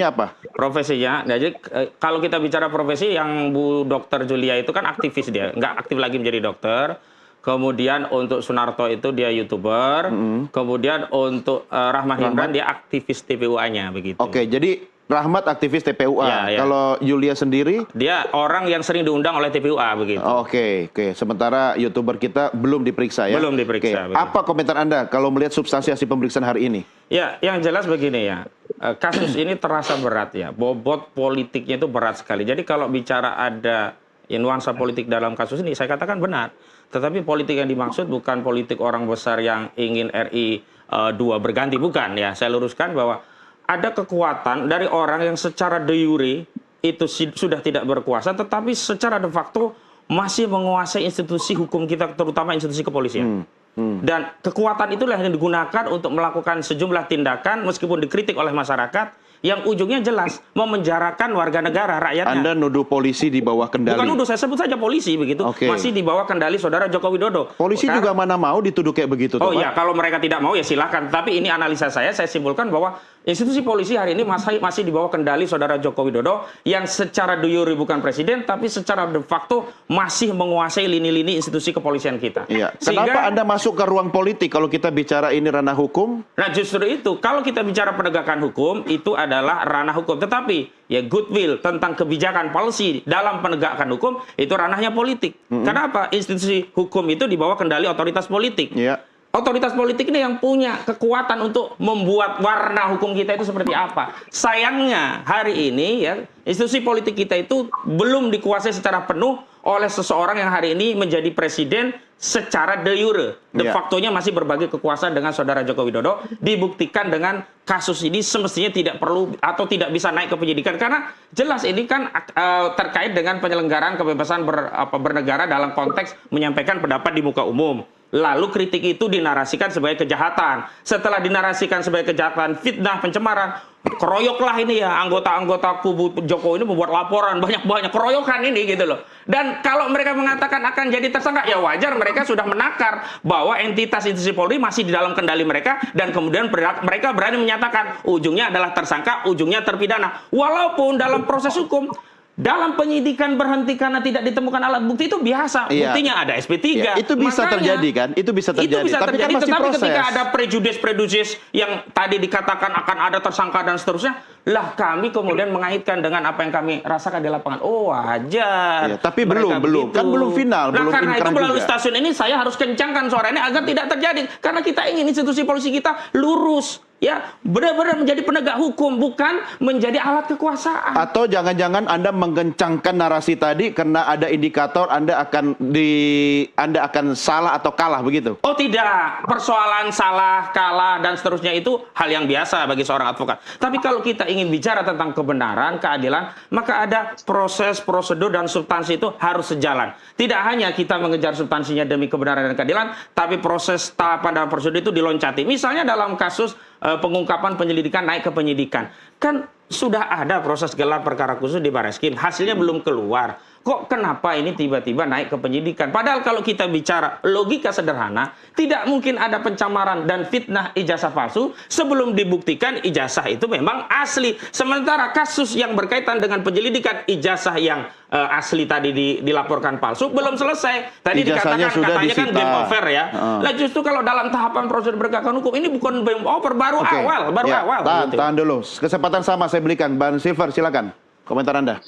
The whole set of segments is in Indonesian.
apa? Profesinya, jadi kalau kita bicara profesi, yang Bu Dokter Julia itu kan aktivis dia, nggak aktif lagi menjadi dokter. Kemudian untuk Sunarto itu dia YouTuber. Kemudian untuk Rahmat Himran dia aktivis TPUA-nya begitu. Oke, jadi Rahmat aktivis TPUA. Ya, ya. Kalau Julia sendiri? Dia orang yang sering diundang oleh TPUA begitu. Oke. Sementara YouTuber kita belum diperiksa ya? Belum diperiksa. Apa komentar Anda kalau melihat substansi hasil pemeriksaan hari ini? Ya, yang jelas begini ya. Kasus ini terasa berat ya. Bobot politiknya itu berat sekali. Jadi kalau bicara ada nuansa politik dalam kasus ini, saya katakan benar. Tetapi politik yang dimaksud bukan politik orang besar yang ingin RI 2 berganti, bukan ya. Saya luruskan bahwa ada kekuatan dari orang yang secara de jure itu sudah tidak berkuasa, tetapi secara de facto masih menguasai institusi hukum kita, terutama institusi kepolisian. Dan kekuatan itulah yang digunakan untuk melakukan sejumlah tindakan meskipun dikritik oleh masyarakat, yang ujungnya jelas memenjarakan warga negara, rakyatnya. Anda nuduh polisi di bawah kendali? Bukan nuduh, saya sebut saja polisi begitu. Masih di bawah kendali saudara Joko Widodo. Polisi juga mana mau dituduh kayak begitu? Oh iya, kalau mereka tidak mau ya silakan. Tapi ini analisa saya simpulkan bahwa institusi polisi hari ini masih di bawah kendali saudara Joko Widodo yang secara de jure bukan presiden, tapi secara de facto masih menguasai lini-lini institusi kepolisian kita. Iya. Kenapa Anda masuk ke ruang politik kalau kita bicara ini ranah hukum? Nah justru itu, kalau kita bicara penegakan hukum, itu adalah ranah hukum. Tetapi ya goodwill tentang kebijakan policy dalam penegakan hukum, itu ranahnya politik. Kenapa? Institusi hukum itu di bawah kendali otoritas politik. Iya. Otoritas politik ini yang punya kekuatan untuk membuat warna hukum kita itu seperti apa. Sayangnya hari ini ya institusi politik kita itu belum dikuasai secara penuh oleh seseorang yang hari ini menjadi presiden secara de jure. De facto-nya masih berbagi kekuasaan dengan saudara Joko Widodo. Dibuktikan dengan kasus ini semestinya tidak perlu atau tidak bisa naik ke penyidikan. Karena jelas ini kan terkait dengan penyelenggaraan kebebasan bernegara dalam konteks menyampaikan pendapat di muka umum. Lalu kritik itu dinarasikan sebagai kejahatan. Setelah dinarasikan sebagai kejahatan, fitnah, pencemaran, keroyoklah ini ya anggota-anggota kubu Jokowi ini membuat laporan banyak-banyak keroyokan ini gitu loh. Dan kalau mereka mengatakan akan jadi tersangka, ya wajar mereka sudah menakar bahwa entitas institusi Polri masih di dalam kendali mereka dan kemudian mereka berani menyatakan ujungnya adalah tersangka, ujungnya terpidana. Walaupun dalam proses hukum dalam penyidikan berhenti karena tidak ditemukan alat bukti itu biasa. Buktinya ada SP3. Itu bisa terjadi kan? Itu bisa terjadi. Tapi kan masih proses. Ketika ada prejudis yang tadi dikatakan akan ada tersangka dan seterusnya, lah kami kemudian mengaitkan dengan apa yang kami rasakan di lapangan. Oh wajar. Tapi belum. Kan belum final. Nah belum karena itu melalui juga. Stasiun ini saya harus kencangkan suara ini agar tidak terjadi. Karena kita ingin institusi polisi kita lurus. Ya, benar-benar menjadi penegak hukum, bukan menjadi alat kekuasaan. Atau jangan-jangan Anda menggencangkan narasi tadi karena ada indikator Anda akan salah atau kalah begitu? Oh tidak, persoalan salah, kalah dan seterusnya itu hal yang biasa bagi seorang advokat. Tapi kalau kita ingin bicara tentang kebenaran, keadilan, maka ada proses, prosedur dan substansi itu harus sejalan. Tidak hanya kita mengejar substansinya demi kebenaran dan keadilan, tapi proses tahapan dan prosedur itu diloncati. Misalnya dalam kasus pengungkapan penyelidikan naik ke penyidikan. Kan sudah ada proses gelar perkara khusus di Barreskrim, hasilnya belum keluar. Kok kenapa ini tiba-tiba naik ke penyidikan? Padahal kalau kita bicara logika sederhana, tidak mungkin ada pencemaran dan fitnah ijazah palsu sebelum dibuktikan ijazah itu memang asli. Sementara kasus yang berkaitan dengan penyelidikan ijazah yang asli tadi dilaporkan palsu belum selesai. Tadi Ijazahnya dikatakan katanya disita. kan game over ya. Lah justru kalau dalam tahapan prosedur penegakan hukum ini bukan game over, baru awal. Tahan dulu. Kesempatan sama saya berikan. Bang Silver, silakan. Komentar Anda.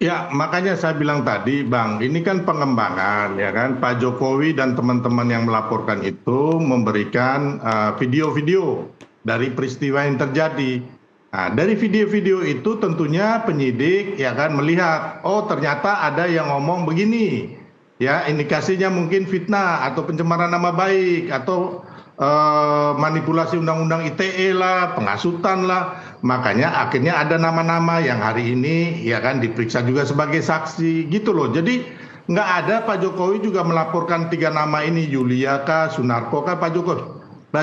Ya, makanya saya bilang tadi, Bang, ini kan pengembangan, ya kan? Pak Jokowi dan teman-teman yang melaporkan itu memberikan video-video dari peristiwa yang terjadi. Nah, dari video-video itu tentunya penyidik, ya kan, melihat, oh ternyata ada yang ngomong begini, ya indikasinya mungkin fitnah atau pencemaran nama baik atau manipulasi undang-undang ITE lah, pengasutan lah. Makanya akhirnya ada nama-nama yang hari ini ya kan diperiksa juga sebagai saksi gitu loh. Jadi nggak ada Pak Jokowi juga melaporkan 3 nama ini, Yulia kah, Sunarko kah, Pak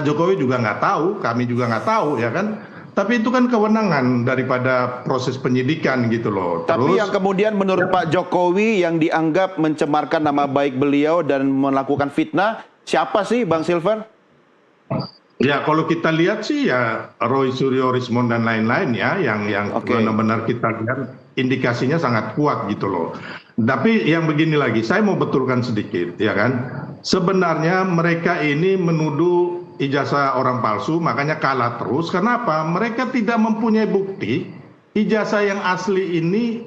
Jokowi juga nggak tahu, kami juga nggak tahu ya kan. Tapi itu kan kewenangan daripada proses penyidikan gitu loh. Tapi yang kemudian menurut Pak Jokowi yang dianggap mencemarkan nama baik beliau dan melakukan fitnah, siapa sih Bang Silver? Ya, kalau kita lihat sih ya Roy Suryo Rismond dan lain-lain ya yang benar-benar kita lihat indikasinya sangat kuat gitu loh. Tapi yang begini lagi, saya mau betulkan sedikit ya kan. Sebenarnya mereka ini menuduh ijazah orang palsu, makanya kalah terus. Kenapa? Mereka tidak mempunyai bukti ijazah yang asli ini,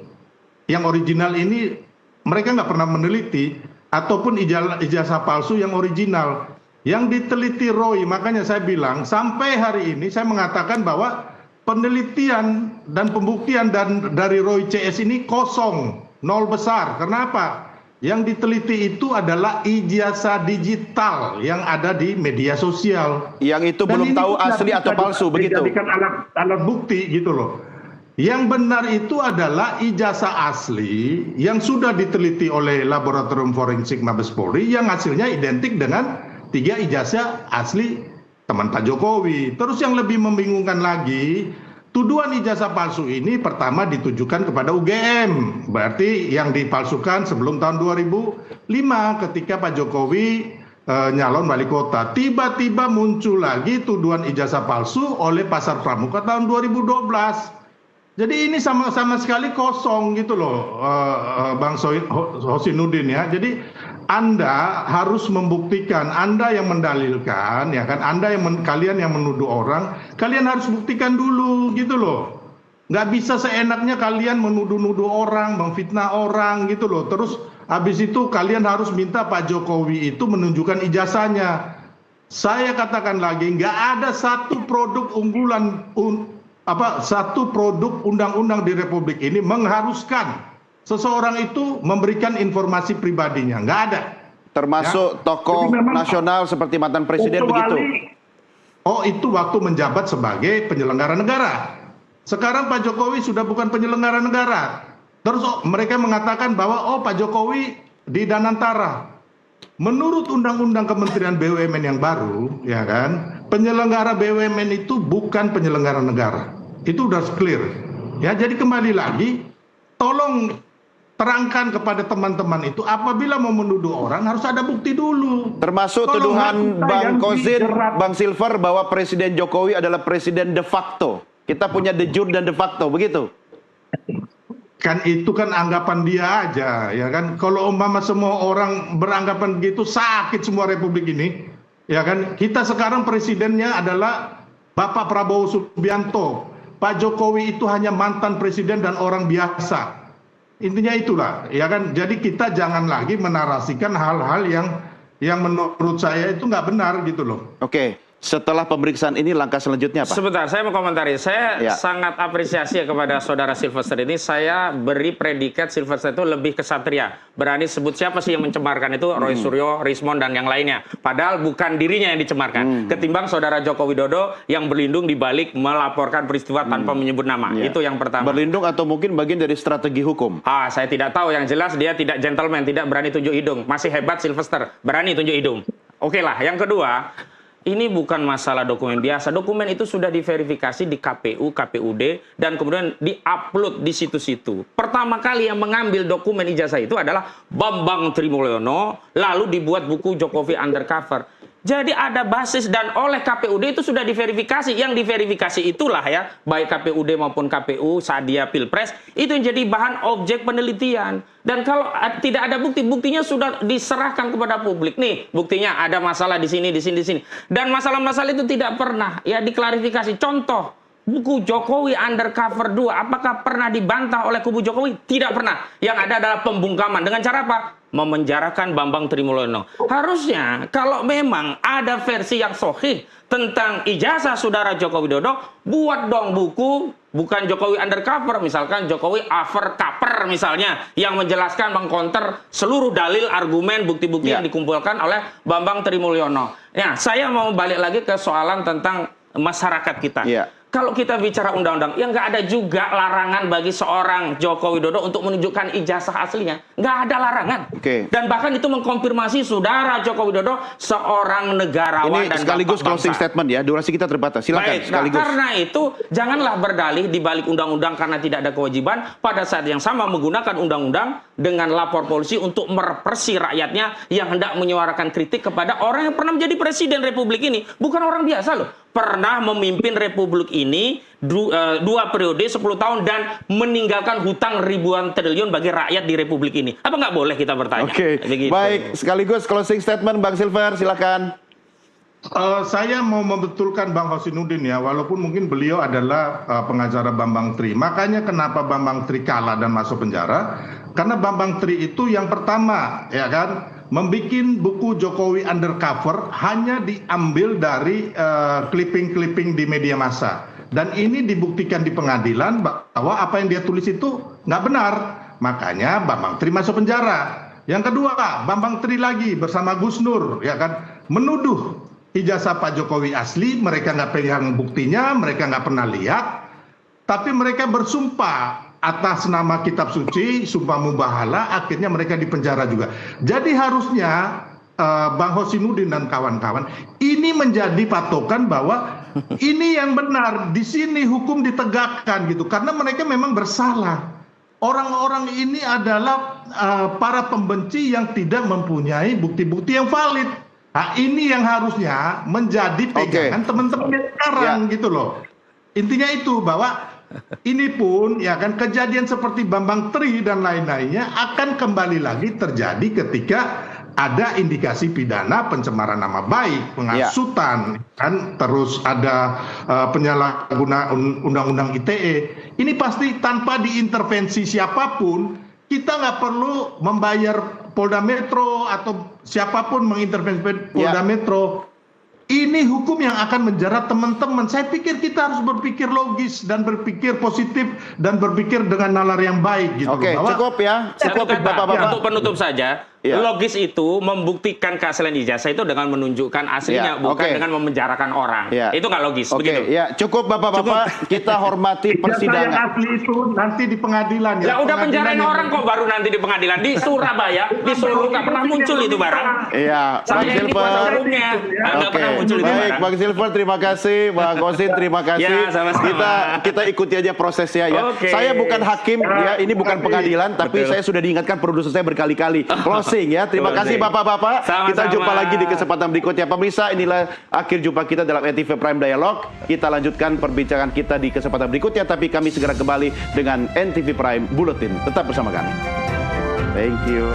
yang original ini mereka nggak pernah meneliti, ataupun ijazah palsu yang original. Yang diteliti Roy, makanya saya bilang sampai hari ini saya mengatakan bahwa penelitian dan pembuktian dari Roy CS ini kosong, nol besar. Kenapa? Yang diteliti itu adalah ijazah digital yang ada di media sosial. Yang itu belum tahu asli atau palsu, begitu? Dijadikan alat bukti gitu loh. Yang benar itu adalah ijazah asli yang sudah diteliti oleh Laboratorium Forensik Mabes Polri yang hasilnya identik dengan 3 ijazah asli teman Pak Jokowi. Terus yang lebih membingungkan lagi, tuduhan ijazah palsu ini pertama ditujukan kepada UGM. Berarti yang dipalsukan sebelum tahun 2005 ketika Pak Jokowi nyalon wali kota. Tiba-tiba muncul lagi tuduhan ijazah palsu oleh Pasar Pramuka tahun 2012. Jadi ini sama sekali kosong gitu loh, Bang Hosinuddin ya. Jadi Anda harus membuktikan, Anda yang mendalilkan, ya kan, kalian yang menuduh orang, kalian harus buktikan dulu gitu loh. Nggak bisa seenaknya kalian menuduh-nuduh orang, memfitnah orang gitu loh. Terus habis itu kalian harus minta Pak Jokowi itu menunjukkan ijazahnya. Saya katakan lagi, nggak ada satu produk unggulan satu produk undang-undang di Republik ini mengharuskan seseorang itu memberikan informasi pribadinya, nggak ada. Termasuk tokoh nasional seperti mantan presiden begitu. Oh, itu waktu menjabat sebagai penyelenggara negara. Sekarang Pak Jokowi sudah bukan penyelenggara negara. Terus mereka mengatakan bahwa Pak Jokowi di Danantara. Menurut Undang-Undang Kementerian BUMN yang baru, ya kan, penyelenggara BUMN itu bukan penyelenggara negara. Itu udah clear. Ya, jadi kembali lagi, tolong terangkan kepada teman-teman itu apabila mau menuduh orang harus ada bukti dulu. Termasuk tuduhan Bang Kozin, Bang Silver bahwa Presiden Jokowi adalah presiden de facto. Kita punya de jure dan de facto, begitu? Kan itu kan anggapan dia aja, ya kan. Kalau umpama semua orang beranggapan begitu, sakit semua Republik ini, ya kan. Kita sekarang presidennya adalah Bapak Prabowo Subianto. Pak Jokowi itu hanya mantan presiden dan orang biasa. Intinya itulah, ya kan. Jadi kita jangan lagi menarasikan hal-hal yang menurut saya itu nggak benar gitu loh. Oke. Setelah pemeriksaan ini langkah selanjutnya apa? Sebentar, saya mau komentari. Saya sangat apresiasi kepada saudara Sylvester ini. Saya beri predikat Sylvester itu lebih kesatria. Berani sebut siapa sih yang mencemarkan itu, Roy Suryo, Rismond, dan yang lainnya. Padahal bukan dirinya yang dicemarkan. Ketimbang saudara Joko Widodo yang berlindung di balik melaporkan peristiwa tanpa menyebut nama. Itu yang pertama. Berlindung atau mungkin bagian dari strategi hukum? Saya tidak tahu. Yang jelas dia tidak gentleman, tidak berani tunjuk hidung. Masih hebat Sylvester, berani tunjuk hidung. Oke lah, yang kedua, ini bukan masalah dokumen biasa. Dokumen itu sudah diverifikasi di KPU, KPUD, dan kemudian diupload di situ-situ. Pertama kali yang mengambil dokumen ijazah itu adalah Bambang Trimulyono, lalu dibuat buku Jokowi Undercover. Jadi ada basis dan oleh KPUD itu sudah diverifikasi. Yang diverifikasi itulah ya, baik KPUD maupun KPU saat dia Pilpres, itu yang jadi bahan objek penelitian. Dan kalau tidak ada bukti, buktinya sudah diserahkan kepada publik. Nih, buktinya ada masalah di sini, di sini, di sini. Dan masalah-masalah itu tidak pernah ya diklarifikasi. Contoh, buku Jokowi Undercover 2, apakah pernah dibantah oleh kubu Jokowi? Tidak pernah. Yang ada adalah pembungkaman. Dengan cara apa? Memenjarakan Bambang Trimulyono. Harusnya kalau memang ada versi yang sahih tentang ijazah saudara Joko Widodo, buat dong buku bukan Jokowi Undercover, misalkan Jokowi Overcover misalnya, yang menjelaskan mengcounter seluruh dalil, argumen, bukti-bukti yang dikumpulkan oleh Bambang Trimulyono. Ya, saya mau balik lagi ke soalan tentang masyarakat kita. kalau kita bicara undang-undang, ya nggak ada juga larangan bagi seorang Joko Widodo untuk menunjukkan ijazah aslinya. Nggak ada larangan. Dan bahkan itu mengkonfirmasi saudara Joko Widodo seorang negarawan ini dan sekaligus bapak closing bangsa. statement ya, durasi kita terbatas. Silakan. Baik, nah, karena itu janganlah berdalih di balik undang-undang karena tidak ada kewajiban, pada saat yang sama menggunakan undang-undang dengan lapor polisi untuk merepresi rakyatnya yang hendak menyuarakan kritik kepada orang yang pernah menjadi presiden Republik ini. Bukan orang biasa loh. Pernah memimpin Republik ini 2 periode 10 tahun dan meninggalkan hutang ribuan triliun bagi rakyat di Republik ini. Apa nggak boleh kita bertanya? Baik, sekaligus closing statement Bang Silver, silakan. Saya mau membetulkan Bang Hosinuddin ya, walaupun mungkin beliau adalah pengacara Bambang Tri. Makanya kenapa Bambang Tri kalah dan masuk penjara? Karena Bambang Tri itu yang pertama, ya kan, membikin buku Jokowi Undercover hanya diambil dari clipping-clipping di media massa. Dan ini dibuktikan di pengadilan bahwa apa yang dia tulis itu nggak benar. Makanya Bambang Tri masuk penjara. Yang kedua, Bambang Tri lagi bersama Gus Nur, ya kan, menuduh ijazah Pak Jokowi asli, mereka nggak pegang buktinya, mereka nggak pernah lihat, tapi mereka bersumpah atas nama kitab suci, sumpah mubahala, akhirnya mereka dipenjara juga. Jadi harusnya Bang Hosinuddin dan kawan-kawan, ini menjadi patokan bahwa ini yang benar, di sini hukum ditegakkan gitu, karena mereka memang bersalah. Orang-orang ini adalah para pembenci yang tidak mempunyai bukti-bukti yang valid. Nah, ini yang harusnya menjadi pegangan teman-teman yang sekarang gitu loh. Intinya itu bahwa ini pun ya kan kejadian seperti Bambang Tri dan lain-lainnya akan kembali lagi terjadi ketika ada indikasi pidana pencemaran nama baik, penghasutan, kan terus ada penyalahgunaan undang-undang ITE. Ini pasti tanpa diintervensi siapapun, kita nggak perlu membayar Polda Metro atau siapapun mengintervensi Polda Metro. Ini hukum yang akan menjerat teman-teman. Saya pikir kita harus berpikir logis dan berpikir positif dan berpikir dengan nalar yang baik gitu. Oke, cukup ya. Cukup Bapak-bapak. Untuk penutup saja, logis itu membuktikan keaslian ijazah itu dengan menunjukkan aslinya, bukan dengan memenjarakan orang. Itu nggak logis. Begitu. Ya, cukup Bapak-bapak. Kita hormati persidangan. Yang asli itu nanti di pengadilan ya. Ya udah penjarain orang kok baru nanti di pengadilan. Di Surabaya, di Solo nggak pernah muncul itu barang. Iya, Bang Saya ini kuasa hukumnya. Nggak pernah muncul itu baik, barang. Bang Silver terima kasih, Bang Kosin terima kasih. Ya, sama-sama. Kita ikuti aja prosesnya ya. Saya bukan hakim ya, ini bukan pengadilan, tapi saya sudah diingatkan produser saya berkali-kali. Closing ya. Terima kasih Bapak-bapak. Kita jumpa lagi di kesempatan berikutnya. Pemirsa, inilah akhir jumpa kita dalam NTV Prime Dialog. Kita lanjutkan perbincangan kita di kesempatan berikutnya, tapi kami segera kembali dengan NTV Prime Bulletin. Tetap bersama kami. Thank you.